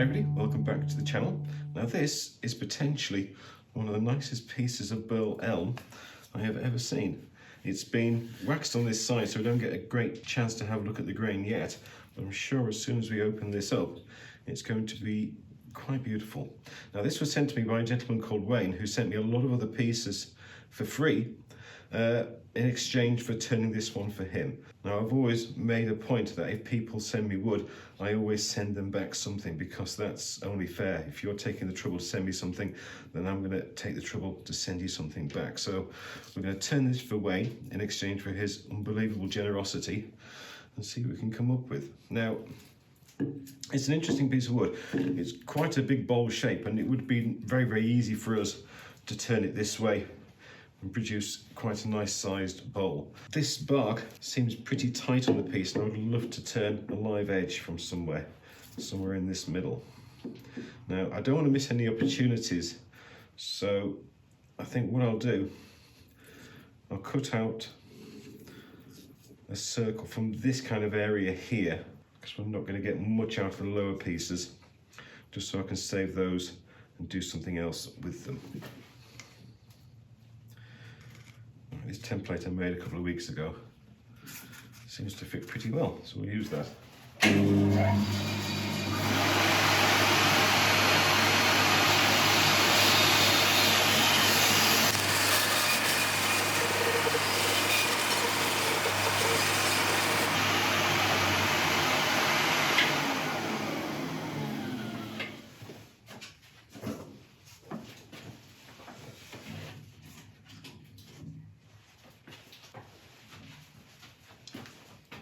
everybody, welcome back to the channel. Now this is potentially one of the nicest pieces of Burl elm I have ever seen. It's been waxed on this side so we don't get a great chance to have a look at the grain yet, but I'm sure as soon as we open this up it's going to be quite beautiful. Now this was sent to me by a gentleman called Wayne, who sent me a lot of other pieces for free in exchange for turning this one for him. Now I've always made a point that if people send me wood, I always send them back something, because that's only fair. If you're taking the trouble to send me something, then I'm going to take the trouble to send you something back. So we're going to turn this for Wayne in exchange for his unbelievable generosity and see what we can come up with. Now it's an interesting piece of wood. It's quite a big bowl shape, and it would be very easy for us to turn it this way and produce quite a nice sized bowl. This bark seems pretty tight on the piece, and I would love to turn a live edge from somewhere in this middle. Now I don't want to miss any opportunities, so I think what I'll do, I'll cut out a circle from this kind of area here, because I'm not going to get much out of the lower pieces, just so I can save those and do something else with them. This template I made a couple of weeks ago seems to fit pretty well, so we'll use that.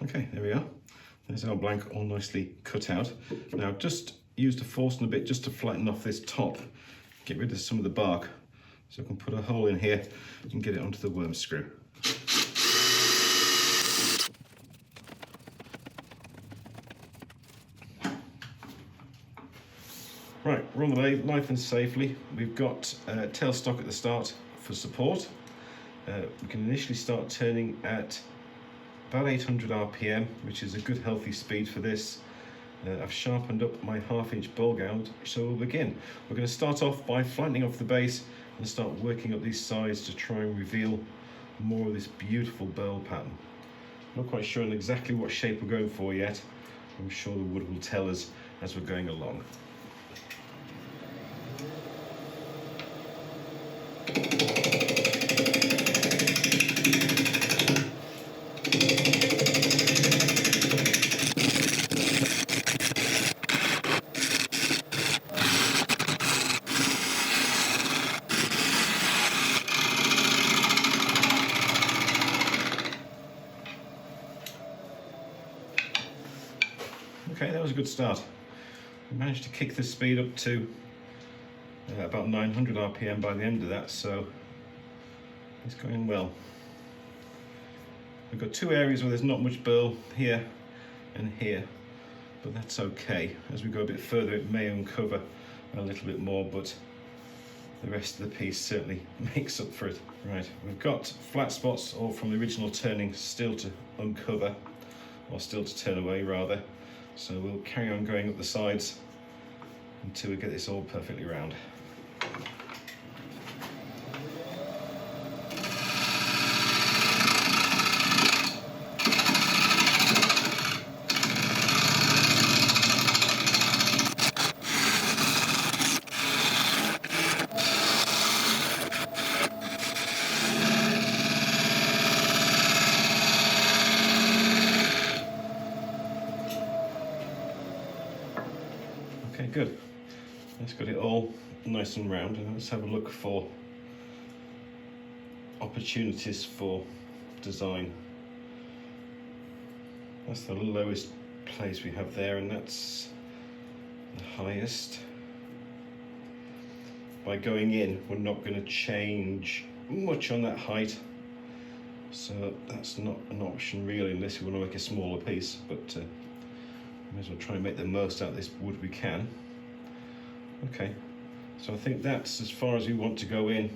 Okay, there we are. There's our blank all nicely cut out. Now I've just used a Forstner bit just to flatten off this top, get rid of some of the bark, so I can put a hole in here and get it onto the worm screw. Right, we're on the lathe, nice and safely. We've got tailstock at the start for support. We can initially start turning at about 800 RPM, which is a good healthy speed for this. I've sharpened up my 1/2-inch bowl gouge, so we'll begin. We're going to start off by flattening off the base and start working up these sides to try and reveal more of this beautiful Burl pattern. Not quite sure on exactly what shape we're going for yet. I'm sure the wood will tell us as we're going along. Okay, that was a good start. We managed to kick the speed up to about 900 RPM by the end of that, so it's going well. We've got two areas where there's not much burl, here and here, but that's okay. As we go a bit further it may uncover a little bit more, but the rest of the piece certainly makes up for it. Right, we've got flat spots all from the original turning still to uncover, or still to turn away rather. So we'll carry on going up the sides until we get this all perfectly round. Okay, good. Let's get it all nice and round, and let's have a look for opportunities for design. That's the lowest place we have there, and that's the highest. By going in, we're not going to change much on that height, so that's not an option really, unless we want to make a smaller piece, but may as well try and make the most out of this wood we can. Okay, so I think that's as far as we want to go in,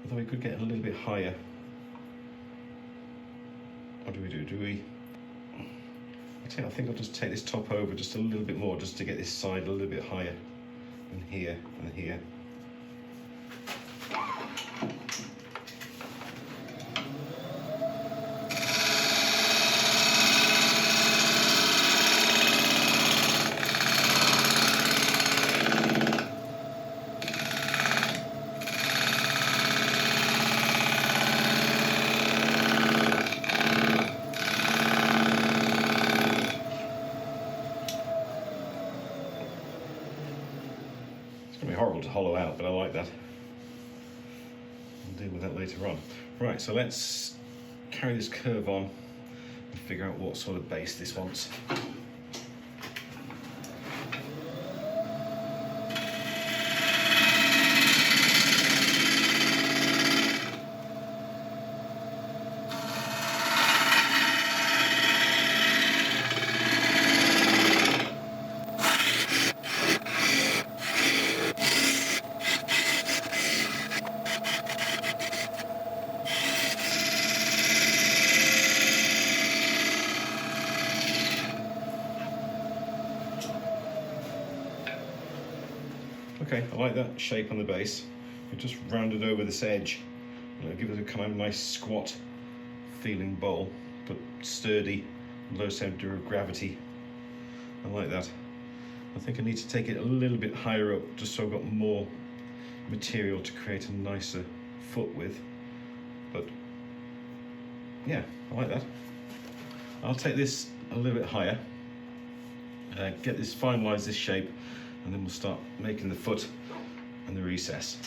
although we could get a little bit higher. What do we do? I think I'll just take this top over just a little bit more, just to get this side a little bit higher than here and here. It's going to be horrible to hollow out, but I like that. We'll deal with that later on. Right, so let's carry this curve on and figure out what sort of base this wants. Okay, I like that shape on the base. We just rounded over this edge. Give it a kind of nice squat feeling bowl, but sturdy, low center of gravity. I like that. I think I need to take it a little bit higher up, just so I've got more material to create a nicer foot with. But yeah, I like that. I'll take this a little bit higher, get this, finalize this shape, and then we'll start making the foot and the recess.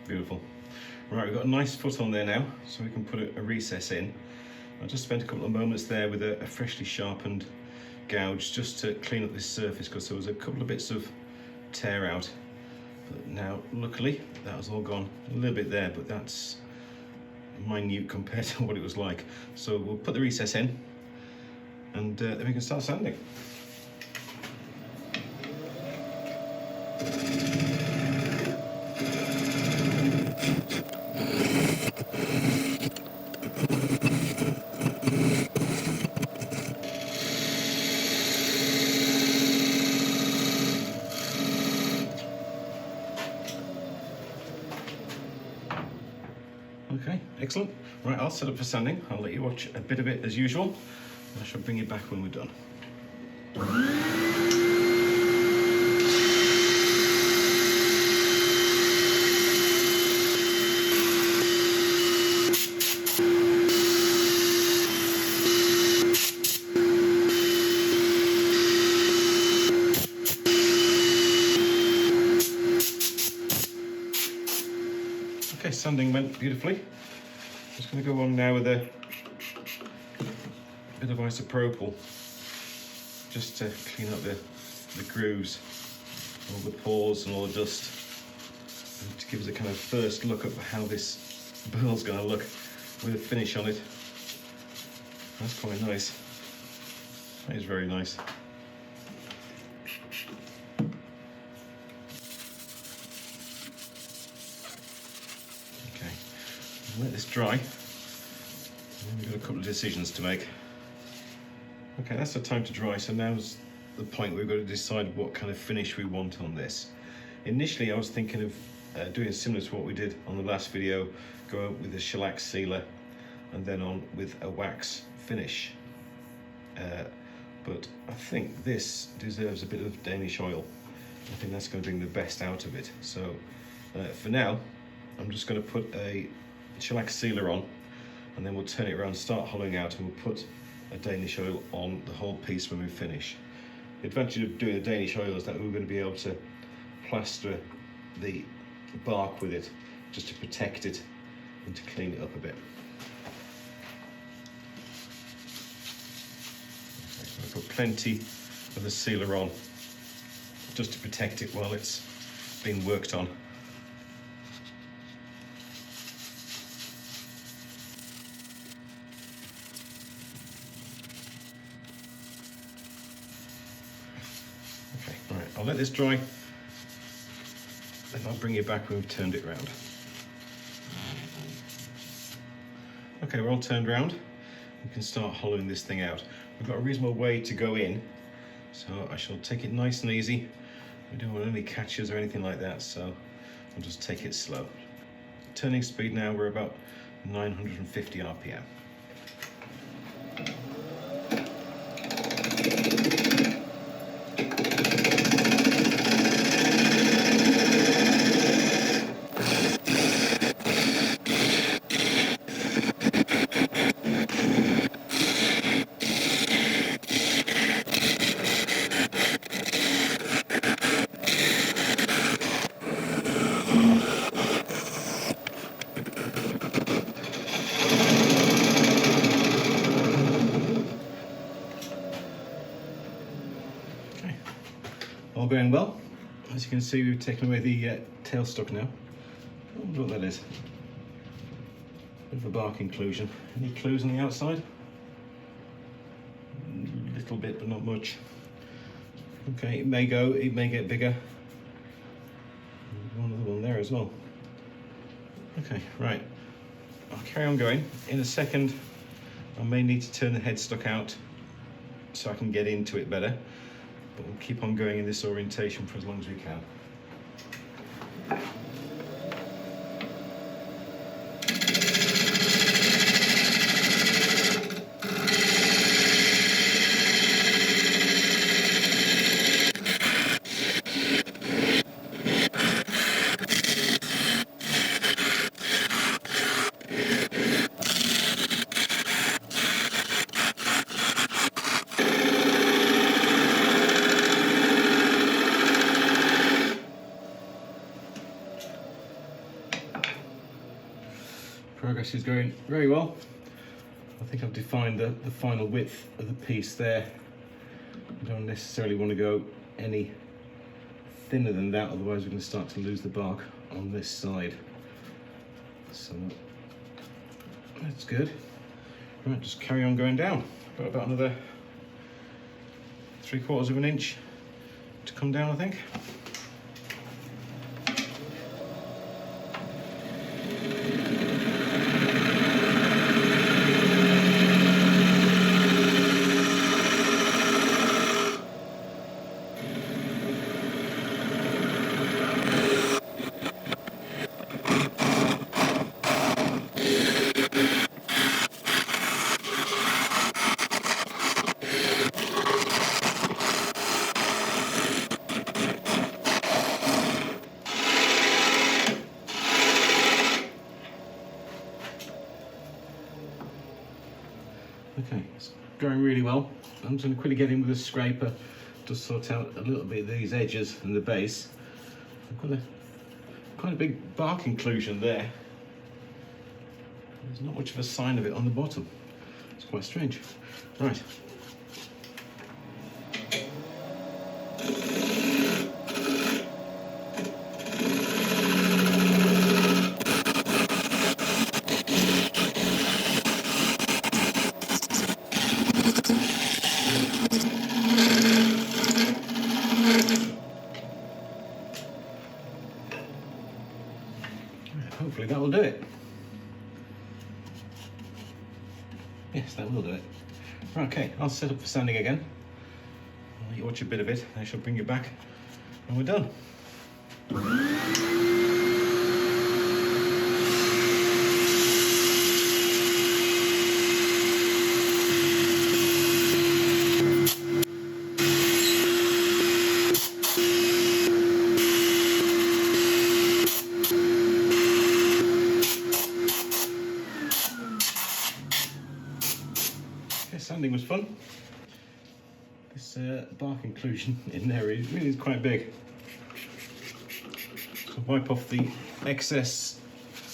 Beautiful. Right, we've got a nice foot on there now, so we can put a recess in. I just spent a couple of moments there with a freshly sharpened gouge just to clean up this surface, because there was a couple of bits of tear out. But now, luckily, that was all gone. A little bit there, but that's minute compared to what it was like. So we'll put the recess in, and then we can start sanding. Okay, excellent. Right, I'll set up for sanding. I'll let you watch a bit of it as usual. I shall bring you back when we're done. Okay, sanding went beautifully. Just going to go on now with a bit of isopropyl just to clean up the grooves, all the pores and all the dust, and to give us a kind of first look at how this burl's going to look with a finish on it. That's quite nice. That is very nice. Let this dry, and then we've got a couple of decisions to make. Okay, that's the time to dry, so now's the point where we've got to decide what kind of finish we want on this. Initially I was thinking of doing similar to what we did on the last video, go out with a shellac sealer and then on with a wax finish. But I think this deserves a bit of Danish oil. I think that's going to bring the best out of it. So for now, I'm just going to put a shellac sealer on, and then we'll turn it around, start hollowing out, and we'll put a Danish oil on the whole piece when we finish. The advantage of doing a Danish oil is that we're going to be able to plaster the bark with it, just to protect it and to clean it up a bit. I put plenty of the sealer on just to protect it while it's being worked on. Okay, all right, I'll let this dry, then I'll bring it back when we've turned it around. Okay, we're all turned around. We can start hollowing this thing out. We've got a reasonable way to go in, so I shall take it nice and easy. We don't want any catches or anything like that, so I'll just take it slow. Turning speed now, we're about 950 RPM. All going well. As you can see, we've taken away the tailstock now. I wonder what that is. Bit of a bark inclusion. Any clues on the outside? A little bit, but not much. Okay, it may get bigger. One other one there as well. Okay, right. I'll carry on going. In a second, I may need to turn the headstock out so I can get into it better. But we'll keep on going in this orientation for as long as we can. Progress is going very well. I think I've defined the final width of the piece there. I don't necessarily want to go any thinner than that, otherwise we're going to start to lose the bark on this side. So that's good. Right, just carry on going down. Got about another 3/4 of an inch to come down, I think. Okay, it's going really well. I'm just going to quickly get in with a scraper to sort out a little bit of these edges and the base. I've got quite a big bark inclusion there. There's not much of a sign of it on the bottom. It's quite strange. Right. Hopefully that will do it. Yes, that will do it. Okay, I'll set up for sanding again. I'll let you watch a bit of it, I shall bring you back when we're done. Sanding was fun. This bark inclusion in there really is quite big. wipe off the excess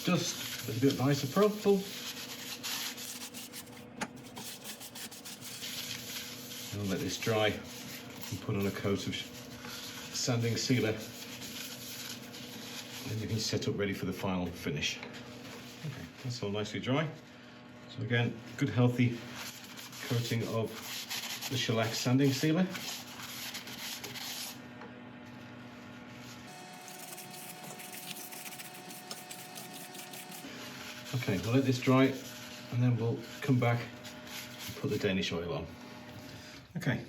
dust with a bit of isopropyl. And let this dry and put on a coat of sanding sealer. Then you can set up ready for the final finish. Okay, that's all nicely dry. So again, good healthy coating of the shellac sanding sealer. Okay, we'll let this dry and then we'll come back and put the Danish oil on. Okay,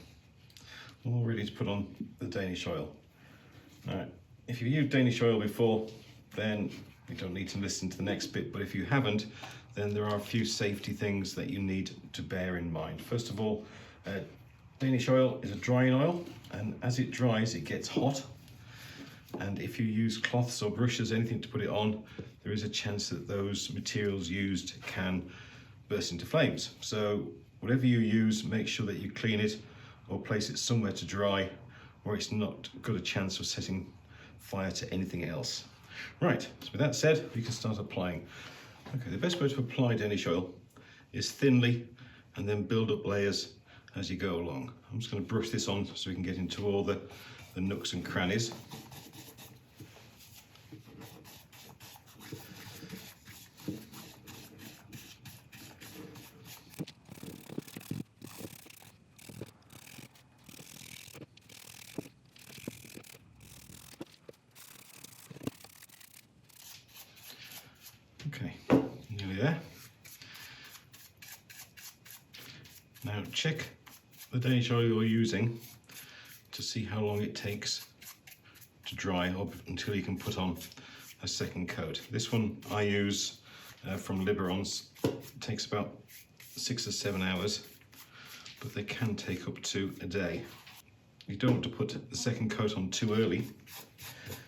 we're all ready to put on the Danish oil. Alright, if you've used Danish oil before, then you don't need to listen to the next bit, but if you haven't, then there are a few safety things that you need to bear in mind. First of all, Danish oil is a drying oil, and as it dries, it gets hot. And if you use cloths or brushes, anything to put it on, there is a chance that those materials used can burst into flames. So whatever you use, make sure that you clean it or place it somewhere to dry, or it's not got a chance of setting fire to anything else. Right, so with that said, we can start applying. Okay, the best way to apply Danish oil is thinly and then build up layers as you go along. I'm just going to brush this on so we can get into all the nooks and crannies. Okay, nearly there. Now check the Danish oil you're using to see how long it takes to dry up until you can put on a second coat. This one I use from Liberons. It takes about 6 or 7 hours, but they can take up to a day. You don't want to put the second coat on too early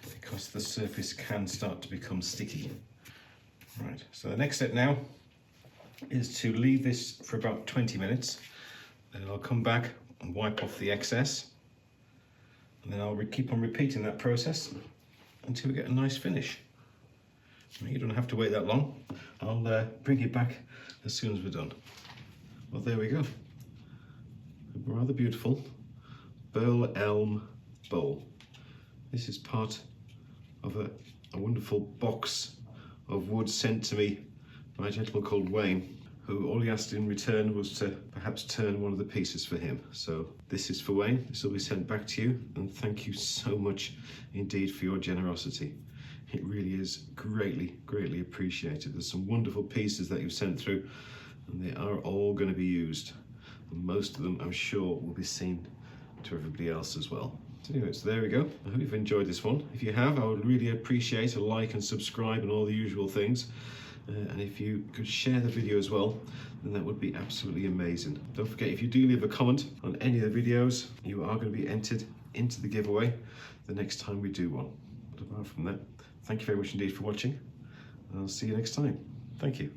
because the surface can start to become sticky. Right, so the next step now is to leave this for about 20 minutes. Then I'll come back and wipe off the excess. And then I'll keep on repeating that process until we get a nice finish. You don't have to wait that long. I'll bring it back as soon as we're done. Well, there we go. A rather beautiful Burl elm bowl. This is part of a wonderful box of wood sent to me by a gentleman called Wayne, who all he asked in return was to perhaps turn one of the pieces for him. So this is for Wayne. This will be sent back to you, and thank you so much indeed for your generosity. It really is greatly, greatly appreciated. There's some wonderful pieces that you've sent through, and they are all going to be used. And most of them, I'm sure, will be seen to everybody else as well. So anyway, so there we go. I hope you've enjoyed this one. If you have, I would really appreciate a like and subscribe and all the usual things. And if you could share the video as well, then that would be absolutely amazing. Don't forget, if you do leave a comment on any of the videos, you are going to be entered into the giveaway the next time we do one. But apart from that, thank you very much indeed for watching, and I'll see you next time. Thank you.